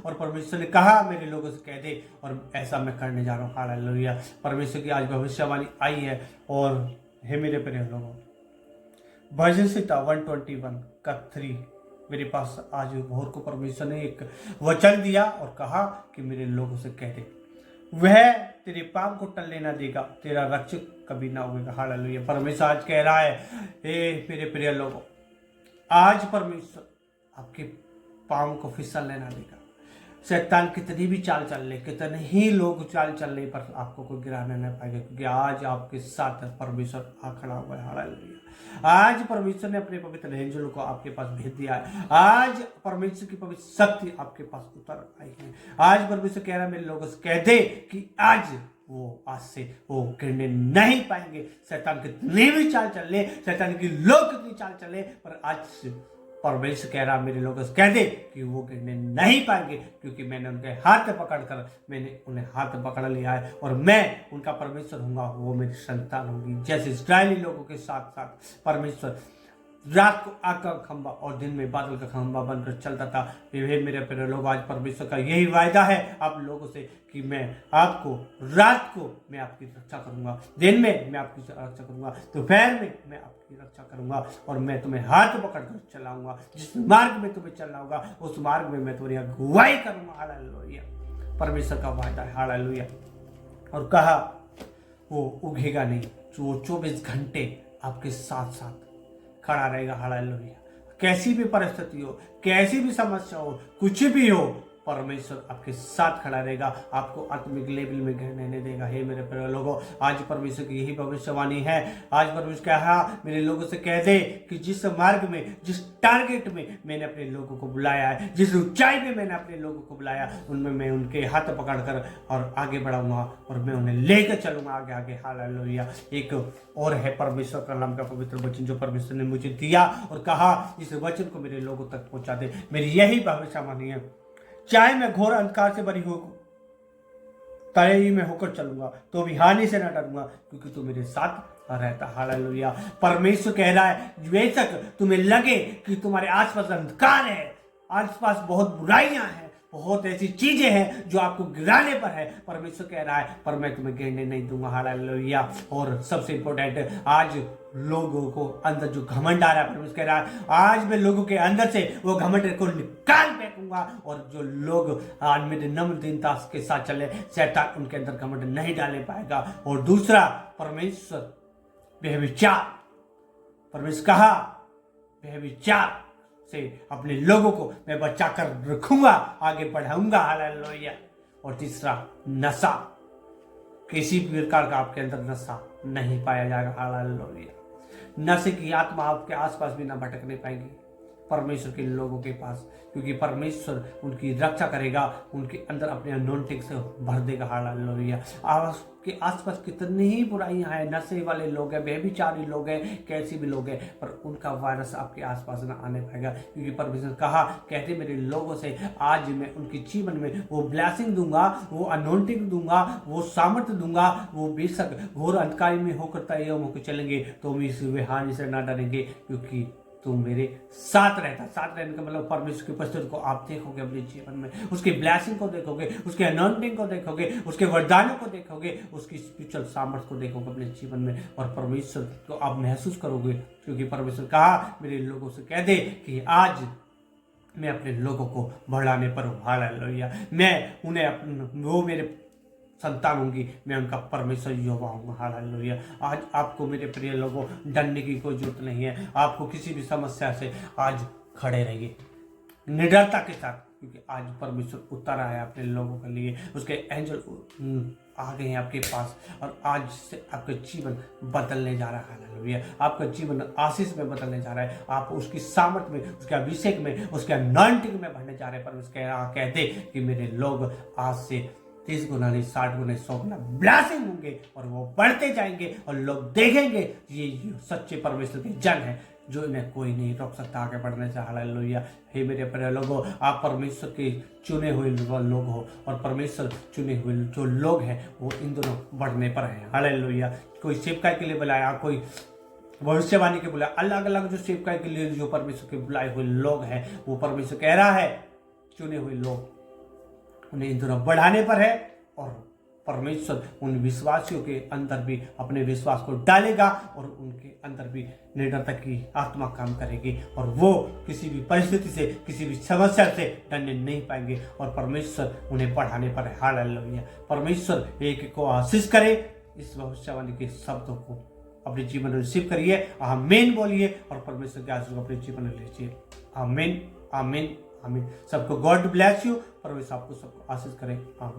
और परमेश्वर ने कहा मेरे लोगों से कह दे, और ऐसा मैं करने जा रहा हूँ। हालेलुया। परमेश्वर की आज भविष्यवाणी आई है। और हे मेरे प्रिय लोगों, भजन संहिता 121 का 3 मेरे पास आज भोर को परमेश्वर ने एक वचन दिया और कहा कि मेरे लोगों से कह दे, वह तेरे पाप को टलने ना देगा, तेरा रक्षक कभी ना होगा। हालेलुया। परमेश्वर आज कह रहा है, हे मेरे प्रिय लोगों, आज परमेश्वर आपके पाँव को फिसलने ना देगा। शैतान कितनी भी चाल चल ले, कितने ही लोग चाल चल ले, पर आपको कोई गिराने नहीं पाएगा, क्योंकि आज आपके साथ परमेश्वर आ खड़ा हुआ है। हालेलुया। आज परमेश्वर ने अपने पवित्र एंजल को आपके पास भेज दिया है। आज परमेश्वर की पवित्र शक्ति आपके पास उतर आई है। आज परमेश्वर कह रहा है मेरे लोगों से कह दे कि आज से वो गिरने नहीं पाएंगे। शैतान कितनी भी चाल चल ले, शैतान की लोग कितनी चाल चले, पर आज से परमेश्वर कह रहा मेरे लोगों से कह दे कि वो गिरने नहीं पाएंगे, क्योंकि मैंने उनके हाथ पकड़कर मैंने उन्हें हाथ पकड़ लिया है, और मैं उनका परमेश्वर हूँगा, वो मेरी संतान होगी। जैसे इस्राएली लोगों के साथ साथ परमेश्वर रात को आग का खंभा और दिन में बादल का खंभा बनकर चलता था। वे मेरे प्यारे लोग, आज परमेश्वर का यही वायदा है आप लोगों से कि मैं आपको रात को मैं आपकी रक्षा करूंगा, दिन में मैं आपकी रक्षा करूंगा, दोपहर में मैं आपकी रक्षा करूंगा, और मैं तुम्हें हाथ पकड़कर चलाऊंगा। जिस मार्ग में तुम्हें चलना होगा उस मार्ग में मैं तुम्हारी अगुवाई करूंगा। हालेलुया। परमेश्वर का वायदा है। हालेलुया। और कहा वो उगेगा नहीं, वो 24 घंटे आपके साथ साथ खड़ा रहेगा। हालेलुया। कैसी भी परिस्थिति हो, कैसी भी समस्या हो, कुछ भी हो, परमेश्वर आपके साथ खड़ा रहेगा, आपको आत्मिक लेवल में गिरने नहीं देगा। हे मेरे प्रिय लोगों, आज परमेश्वर की यही भविष्यवाणी है। आज परमेश्वर कहा मेरे लोगों से कह दे कि जिस मार्ग में, जिस टारगेट में मैंने अपने लोगों को बुलाया है, जिस ऊंचाई में मैंने अपने लोगों को बुलाया, उनमें मैं उनके हाथ पकड़कर और आगे बढ़ाऊंगा, और मैं उन्हें लेकर चलूंगा आगे आगे। हालेलुया। एक और है परमेश्वर का नाम का पवित्र वचन जो परमेश्वर ने मुझे दिया और कहा इस वचन को मेरे लोगों तक पहुंचा दे। मेरी यही भविष्यवाणी है, चाहे मैं घोर अंधकार से भरी हो तले में होकर चलूंगा तो भी हानि से न डरूंगा, क्योंकि तू मेरे साथ रहता। हालेलुया। परमेश्वर कह रहा है बेशक तुम्हें लगे कि तुम्हारे आसपास अंधकार है, आसपास बहुत बुराइयां हैं, बहुत ऐसी चीजें हैं जो आपको गिराने पर है, परमेश्वर कह रहा है पर मैं तुम्हें गिरने नहीं दूंगा। हालेलुया। और सबसे इंपॉर्टेंट, आज लोगों को अंदर जो घमंड आ रहा है, परमेश्वर कह रहा है आज मैं लोगों के अंदर से वो घमंड को निकाल फेंकूंगा, और जो लोग आज मेरे नम्र दीनता के साथ चले, शैतान उनके अंदर घमंड नहीं डालने पाएगा। और दूसरा, परमेश्वर व्यभिचार, परमेश्वर कहा व्यभिचार से अपने लोगों को मैं बचा कर रखूंगा, आगे बढ़ाऊंगा। हालेलुया। और तीसरा, नशा, किसी भी प्रकार का आपके अंदर नशा नहीं पाया जाएगा। हालेलुया। नशे की आत्मा आपके आसपास भी ना भटकने पाएगी परमेश्वर के लोगों के पास, क्योंकि परमेश्वर उनकी रक्षा करेगा, उनके अंदर अपने अनॉइंटिंग से भर देगा। हालेलुया। आपके आसपास कितनी ही बुराइयां हैं, नशे वाले लोग हैं, व्यभिचारी लोग हैं, कैसे भी लोग हैं, पर उनका वायरस आपके आसपास ना आने पाएगा, क्योंकि परमेश्वर कहा कहते मेरे लोगों से आज मैं उनके जीवन में वो ब्लेसिंग दूंगा, वो अनॉइंटिंग दूंगा, वो सामर्थ्य दूंगा, वो बेशक घोर अंधकार में होकर तय होकर चलेंगे तो भी इस हानि से ना डरेंगे, क्योंकि तू मेरे साथ रहता। साथ रहने का मतलब परमेश्वर की उपस्थिति को आप देखोगे अपने जीवन में, उसकी ब्लेसिंग को देखोगे, उसके अनॉइंटिंग को देखोगे, उसके वरदानों को देखोगे, उसकी स्पिरिचुअल सामर्थ्य को देखोगे अपने जीवन में, और परमेश्वर को आप महसूस करोगे, क्योंकि परमेश्वर कहा मेरे लोगों से कह दे कि आज मैं अपने लोगों को बढ़ाने पर हूँ। हालेलुया। मैं उन्हें वो मेरे संतान होंगी, मैं उनका परमेश्वर यहोवा हूँ। हालेलुया। आज आपको मेरे प्रिय लोगों डरने की कोई जरूरत नहीं है। आपको किसी भी समस्या से आज खड़े रहिए निडरता के साथ, क्योंकि आज परमेश्वर उतर आया अपने लोगों के लिए, उसके एंजल आ गए हैं आपके पास, और आज से आपका जीवन बदलने जा रहा है। हालेलुया। आपका जीवन आशीष में बदलने जा रहा है, आप उसकी सामर्थ में, उसके अभिषेक में, उसके अनॉइंटिंग में बढ़ने जा रहे हैं। परमेश्वर कहते कि मेरे लोग आज से 30 गुना नहीं, 60 गुना, 100 गुना ब्लेसिंग होंगे, और वो बढ़ते जाएंगे, और लोग देखेंगे ये सच्चे परमेश्वर के जन है, जो इन्हें कोई नहीं रोक सकता आगे बढ़ने से। हालेलुया। हे मेरे प्रिय लोगों, आप परमेश्वर के चुने हुए लोग हो, और परमेश्वर चुने हुए जो लोग हैं वो इन दोनों बढ़ने पर हैं। हालेलुया। कोई सेवकाई के लिए बुलाया, कोई भविष्यवाणी के बुलाया, अलग अलग जो सेवकाई के लिए जो परमेश्वर के बुलाए हुए लोग हैं, वो परमेश्वर कह रहा है चुने हुए लोग उन्हें इन दिनों बढ़ाने पर है और परमेश्वर उन विश्वासियों के अंदर भी अपने विश्वास को डालेगा और उनके अंदर भी निडरता की आत्मा काम करेगी और वो किसी भी परिस्थिति से, किसी भी समस्या से डरने नहीं पाएंगे और परमेश्वर उन्हें बढ़ाने पर है। हालेलुया। परमेश्वर एक को आशीष करे। इस भविष्यवाणी के शब्दों को अपने जीवन में रिसीव करिए, आमीन बोलिए और परमेश्वर के आशीष को अपने जीवन में लीजिए। आमीन, आमीन, आमीन। सबको गॉड ब्लेस यू। परमेश्वर आपको सबको आशीष करे। आमीन।